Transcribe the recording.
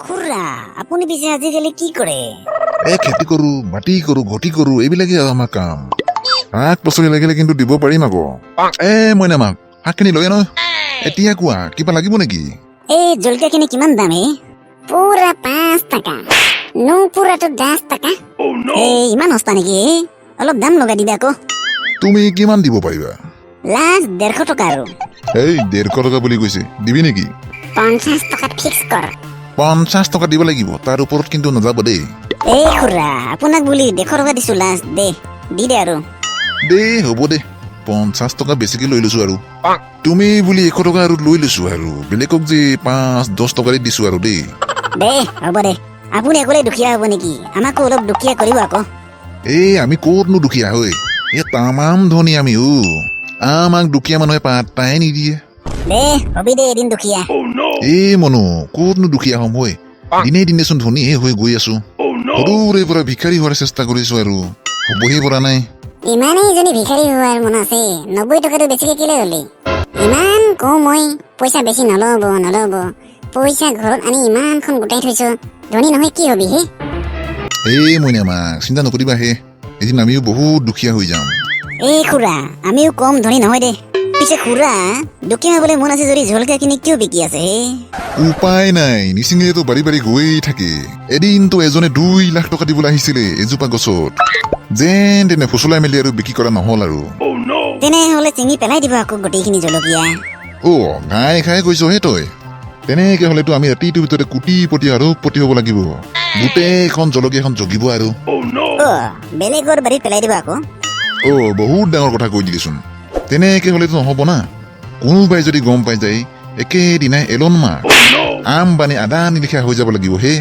খুৰা আপুনি পিছে আজিকালি কি কৰে? খেতি কৰো, মাটি কৰো, ঘটি কৰো, এইবিলাকে আমাৰ কাম। শাক পাচলি লাগিলে কিন্তু দিব পাৰিম আকৌ। মইনা মাক শাকখিনি লয় নহয়। এতিয়া কোৱা কিবা লাগিব নেকি? এই জলকীয়াখিনি কিমান দাম হে? পুৰা 5 টাকা, পুৰাটো 10 টাকা। ইমান সস্তা নেকি? অলপ দাম লগাই দিবা আকৌ। তুমি কিমান দিব পাৰিবা? লাষ্ট 150 টকা আৰু। 150 টকা বুলি কৈছে, দিবি নেকি? 50 টকাত ফিক্স কৰ। 50 টকা দিব লাগিব, তাৰ ওপৰত কিন্তু নাযাব দেই। খুৰা আপোনাক বুলি 150 টকা দিছো লাষ্ট, দি দে আৰু। হ'ব দে, 50 টকা বেছিকে লৈ লৈছো আৰু। তুমি বুলি 100 টকা আৰু লৈ লৈছো আৰু বেলেগক যে 5-10 টকা দিছো আৰু দেই। হ'ব দে। আপুনি অকলে দুখীয়া হ'ব নেকি? আমাকো অলপ দুখীয়া কৰিব আকৌ। আমি ক'তনো দুখীয়া হৈ? তামাম ধনী আমি। আমাক দুখীয়া মানুহে পাত্তাই নিদিয়ে। হবি দে এদিন দুখীয়া। মনো ক'তনো দুখীয়া হম হৈ? দিনে দিনেচোন ধনীহে হৈ গৈ আছো। সৰুৰে পৰা ভিক্ষাৰী হোৱাৰ চেষ্টা কৰিছো আৰু হ'বহে পৰা নাই। ইমানেই যদি ভিক্ষাৰী হোৱাৰ মন আছে, 90 টকাটো বেছিকে কেলে হলি? ইমান কওঁ মই, পইচা বেছি নল'ব। পইচা ঘৰত আনি ইমানখন গোটাই থৈছো, ধনী নহয় কি হবি হে? মইনা মাক চিন্তা নকৰিবা হে, এদিন আমিও বহুত দুখীয়া হৈ যাম। খুৰা আমিও কম ধনী নহয় দে। পিছে খুৰা দুখীয়া হবলৈ মন আছে যদি জলকীয়া কিনি কিয় বিকি আছে হে? উপায় নাই, নিচিঙেতো বাৰী বাৰী গৈয়ে থাকে। এদিনতো এজনে 2 লাখ টকা দিবলৈ আহিছিলে এজোপা গছত। যেন তেনে ফুচলাই মেলি আৰু বিক্ৰী কৰা নহল আৰু। তেনেহলে চিঙি পেলাই দিব আকৌ গোটেইখিনি জলকীয়া। ঘাই খাই কৈছ হে তই? তেনেকে হলেতো আমি ৰাতিটোৰ ভিতৰতে কোটিপতি আৰবপতি হব লাগিব। গোটেইখন জলকীয়াখন জগিব আৰু। বেলেগৰ বাৰীত পেলাই দিব আকৌ। বহুত ডাঙৰ কথা কৈ দিলিচোন। তেনেকে হলেতো নহব না। কোনোবাই যদি গম পাই যায়, একেদিনাই এলন মাস্ক আম্বানী আদানী লিখা হৈ যাব লাগিব হে।